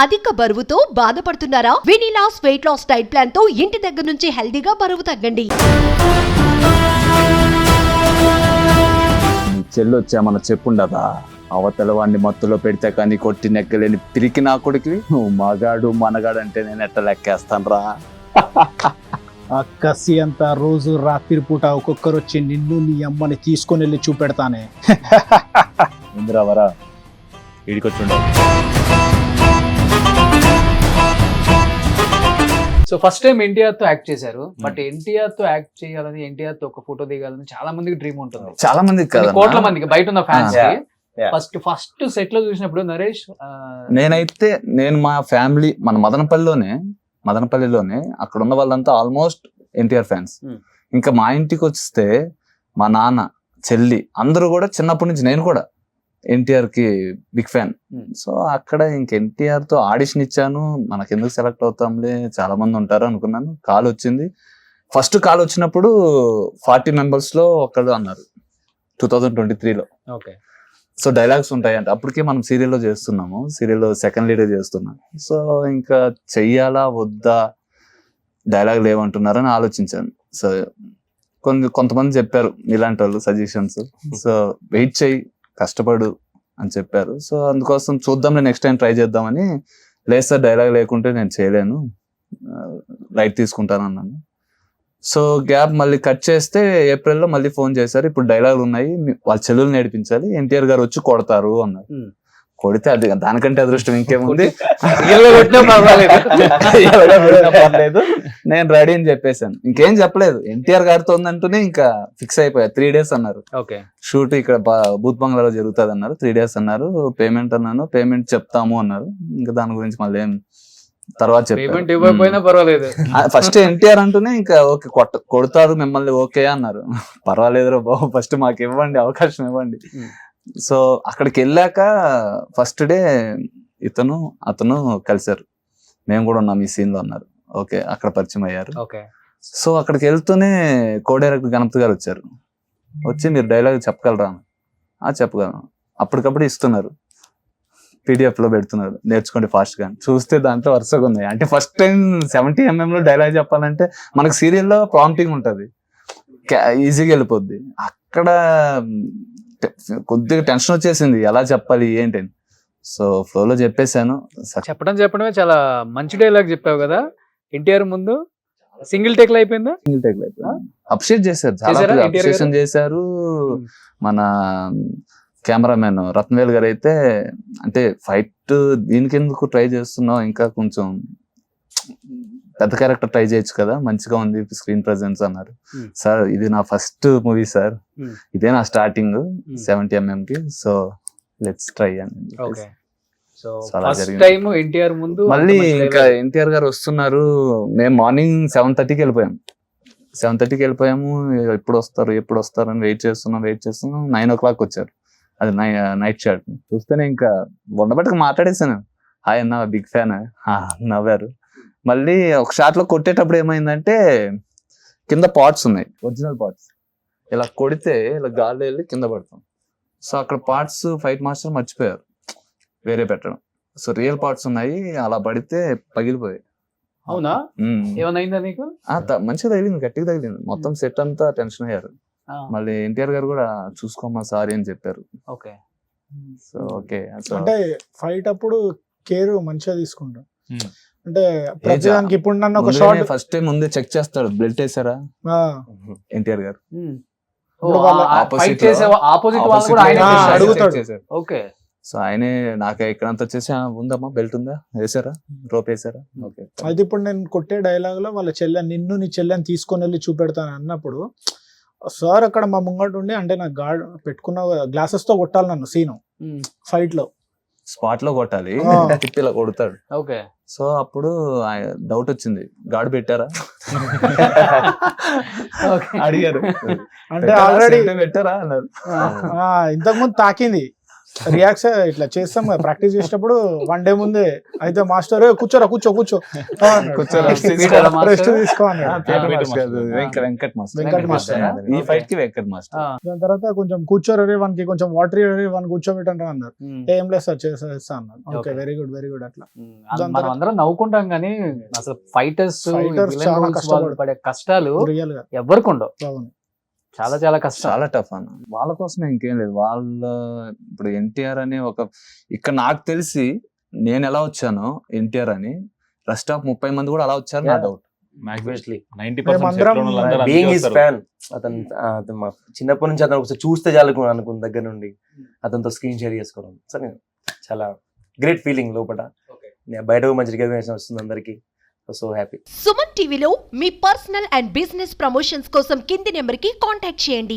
అధిక బరువుతో బాధపడుతున్నారా? వినీలాస్ వెయిట్ లాస్ డైట్ ప్లాన్ తో ఇంటి దగ్గర నుంచి హెల్దీగా బరువు తగ్గండి. చెల్లి వచ్చామన్న చెప్పుండదా అవతల వాడిని మత్తులో పెడితే కానీ కొట్టి నెక్కలేని పిరికి నా కొడుకువి నువ్వు మగాడు మనగాడు అంటే నేను ఎట్ట లెక్కేస్తాను రా. ఆ కసి అంతా రోజు రాత్రి పూట ఒక్కొక్కరు వచ్చి నిన్ను నీ అమ్మని తీసుకొని వెళ్ళి చూపెడతానే. ఇందిరావరా ఇడికొచ్చుండవు. సో ఫస్ట్ టైం ఎన్టీఆర్ తో యాక్ట్ చేశారు, బట్ ఎన్టీఆర్ తో యాక్ట్ చేయాలని, ఎన్టీఆర్ తో ఒక ఫోటో దిగాలని చాలా మందికి డ్రీమ్ ఉంటుంది. చాలా మందికి కొన్ని కదా కోట్ల మందికి బయట ఉన్న ఫ్యాన్స్ Yeah. ఫస్ట్ సెట్ లో చూసినప్పుడు నరేష్ నేను మా ఫ్యామిలీ మన మదనపల్లిలోనే అక్కడ ఉన్న వాళ్ళంతా ఆల్మోస్ట్ ఎన్టీఆర్ ఫ్యాన్స్. ఇంకా మా ఇంటికి వస్తే మా నాన్న చెల్లి అందరూ కూడా చిన్నప్పటి నుంచి నేను కూడా ఎన్టీఆర్ కి బిగ్ ఫ్యాన్. సో అక్కడ ఇంక ఎన్టీఆర్ తో ఆడిషన్ ఇచ్చాను. మనకెందుకు సెలెక్ట్ అవుతాంలే చాలా మంది ఉంటారు అనుకున్నాను. కాల్ వచ్చింది. ఫస్ట్ కాల్ వచ్చినప్పుడు 40 members లో ఒకళ్ళు అన్నారు 2023లో. ఓకే, సో డైలాగ్స్ ఉంటాయంట. అప్పటికే మనం సీరియల్లో చేస్తున్నాము, సీరియల్లో సెకండ్ లీడే చేస్తున్నాం. సో ఇంకా చెయ్యాలా వద్దా, డైలాగ్ లేవంటున్నారని ఆలోచించాను. సో కొంతమంది చెప్పారు ఇలాంటి వాళ్ళు సజెషన్స్. సో వెయిట్ చెయ్యి, కష్టపడు అని చెప్పారు. సో అందుకోసం చూద్దాం, నెక్స్ట్ టైం ట్రై చేద్దామని. లేదు సార్ డైలాగ్ లేకుంటే నేను చేయలేను, లైట్ తీసుకుంటాను అన్నాను. సో గ్యాప్ మళ్ళీ కట్ చేస్తే ఏప్రిల్లో మళ్ళీ ఫోన్ చేశారు, ఇప్పుడు డైలాగులు ఉన్నాయి, వాళ్ళ చెల్లెలు నేర్పించాలి, ఎన్టీఆర్ గారు వచ్చి కొడతారు అన్నారు. కొడితే అది దానికంటే అదృష్టం ఇంకేముంది. పర్లేదు, నేను రెడీ అని చెప్పేశాను. ఇంకేం చెప్పలేదు. ఎన్టీఆర్ గారితో ఉందంటూనే ఇంకా ఫిక్స్ అయిపోయా. 3 days అన్నారు. ఓకే, షూట్ ఇక్కడ బూత్ బంగ్లాలో జరుగుతుంది అన్నారు. 3 days అన్నారు. పేమెంట్ అన్నాను, పేమెంట్ చెప్తాము అన్నారు. ఇంకా దాని గురించి మళ్ళీ ఏం తర్వాత పేమెంట్ ఇవ్వకపోయినా పర్వాలేదు. ఫస్ట్ ఎన్టీఆర్ అంటూనే ఇంకా ఓకే కొడతారు మిమ్మల్ని ఓకే అన్నారు. పర్వాలేదురా బాబు, ఫస్ట్ మాకు ఇవ్వండి, అవకాశం ఇవ్వండి. సో అక్కడికి వెళ్ళాక ఫస్ట్ డే అతను కలిశారు. మేము కూడా ఉన్నాం ఈ సీన్ లో అన్నారు. ఓకే, అక్కడ పరిచయం అయ్యారు. ఓకే, సో అక్కడికి వెళ్తూనే కో డైరెక్టర్ గణపతి గారు వచ్చారు. వచ్చి మీరు డైలాగ్ చెప్పగలరా? చెప్పగలను. అప్పటికప్పుడు ఇస్తున్నారు, PDF లో పెడుతున్నారు, నేర్చుకోండి ఫాస్ట్ గా. చూస్తే దాంట్లో వరుసగా ఉన్నాయి. అంటే ఫస్ట్ టైం 70 mm లో డైలాగ్ చెప్పాలంటే మనకు సీరియల్లో ప్రాంప్టింగ్ ఉంటుంది, ఈజీగా వెళ్ళిపోద్ది. అక్కడ కొద్దిగా టెన్షన్ వచ్చేసింది, ఎలా చెప్పాలి ఏంటని. సో ఫ్లోలో చెప్పేశాను. చెప్పడమే చాలా మంచి డైలాగ్ చెప్పావు కదా. ఎన్టీఆర్ ముందు సింగిల్ టేక్ లో అయిపోయిందా? సింగిల్ టేక్ లో అప్రిషియేట్ చేశారు, చాలా అప్రిషియేషన్ చేశారు. మన కెమెరామెన్ రత్నవేల్ గారు అయితే, అంటే ఫైట్ దీనికి ఎందుకు ట్రై చేస్తున్నావు, ఇంకా కొంచెం పెద్ద క్యారెక్టర్ ట్రై చేయొచ్చు కదా, మంచిగా ఉంది స్క్రీన్ ప్రెజెన్స్ అన్నారు. సార్ ఇది నా ఫస్ట్ మూవీ సార్, ఇదే నా స్టార్టింగ్ 70 mm కి, సో లెట్స్ ట్రై అని. మళ్ళీ ఇంకా ఎన్టీఆర్ గారు వస్తున్నారు. మేము మార్నింగ్ 7:30కి వెళ్ళిపోయాము. 7:30కి వెళ్ళిపోయాము. ఎప్పుడు వస్తారు అని వెయిట్ చేస్తున్నాం. 9 o'clock వచ్చారు. అది నైట్ షాట్. చూస్తేనే ఇంకా ఉండబట్టుకు మాట్లాడేసాను, హాయ్ అన్న, బిగ్ ఫ్యాన్ నవ్వారు. మళ్ళీ ఒక షాట్ లో కొట్టేటప్పుడు ఏమైందంటే, కింద పార్ట్స్ ఉన్నాయి, ఒరిజినల్ పార్ట్స్. ఇలా కొడితే ఇలా గాల్లో వెళ్ళి కింద పడతాం. సో అక్కడ పార్ట్స్ ఫైట్ మాస్టర్ మర్చిపోయారు వేరే పెట్టడం. సో రియల్ పార్ట్స్ ఉన్నాయి, అలా పడితే పగిలిపోయాయి. అవునా? ఏమైందా నీకు? మంచిగా తగిలింది, గట్టిగా తగిలింది. మొత్తం సెట్ అంతా టెన్షన్ అయ్యారు. మళ్ళీ ఎన్టీఆర్ గారు కూడా చూసుకోమా సారీ అని చెప్పారు. Okay, so okay. అంటే ఫైట్ అప్పుడు కేర్ మంచిగా తీసుకుంటాం. అంటే ప్రతిదానికి ఇప్పుడు నన్ను ఒక షాట్ ఫస్ట్ టైం ముందే చెక్ చేస్తాడు, బ్లడ్ వేసారా ఎన్టీఆర్ గారు. అడుగుతాడు. ఓకే, సో ఆయనే నాకు ఎక్కడంతా వచ్చేసి ఉందమ్మా, బెల్ట్ ఉందా, వేసారా, రోప్ వేసారా. ఓకే, అయితే ఇప్పుడు నేను కొట్టే డైలాగ్ లో వాళ్ళ చెల్లెని నీ చెల్లెని తీసుకొని వెళ్ళి చూపెడతాను అన్నప్పుడు సార్ అక్కడ మా ముంగట ఉండి, అంటే నాకు గార్డ్ పెట్టుకున్న గ్లాసెస్ తో కొట్టాలి నన్ను సీను ఫైట్ లో, స్పాట్ లో కొట్టాలి, తిప్పిలా కొడతాడు. ఓకే, సో అప్పుడు డౌట్ వచ్చింది, గార్డ్ పెట్టారా అడిగారు. అంటే ఆల్రెడీ పెట్టారా అన్నారు. ఇంతకు ముందు తాకింది రియాక్స్ ఇట్లా చేస్తాం కదా ప్రాక్టీస్ చేసేటప్పుడు 1 day ముందే అయితే మాస్టర్ కూర్చోరా కూర్చో కూర్చోరా, రెస్ట్ తీసుకో అన్నాడు. వెంకట్ మాస్టర్. వెంకట్ మాస్టర్. ఈ ఫైట్ కి వెంకట్ మాస్టర్. దాని తర్వాత కొంచెం కూర్చోరే వానికి కొంచెం వాటర్ వన్ కూర్చోబెట్టండి అన్నారు. ఏం లేదు సార్ చేస్తా అన్నారు. ఓకే వెరీ గుడ్ అట్లా. మనం అందరం నవ్వుకుంటాం కానీ అసలు ఫైటర్స్ చాలా కష్టపడు పడే కష్టాలు రియల్ గా. ఎవరికి ఉండవు, అవును. చాలా కష్టం. చాలా టఫ్ అన్న. వాళ్ళ కోసమే ఇంకేం లేదు. వాళ్ళ ఇప్పుడు ఎన్టీఆర్ అని ఇక్కడ నాకు తెలిసి నేను ఎలా వచ్చానో ఎన్టీఆర్ అని రెస్ట్ ఆఫ్ 30 మంది కూడా అలా వచ్చారు నా doubt. Obviously, 90% being his fan, అతను మా చిన్నప్పటి నుంచి అతను ఒకసారి చూస్తే చాలు అనుకున్న దగ్గర నుండి అతనితో స్క్రీన్ షేర్ చేసుకోవడం సరే చాలా గ్రేట్ ఫీలింగ్ లోపల. బయట మంచి రికగ్నిషన్ వస్తుంది అందరికి. So happy. సుమన్ టీవీలో మీ పర్సనల్ అండ్ బిజినెస్ ప్రమోషన్స్ కోసం కింది నెంబర్ కి కాంటాక్ట్ చేయండి.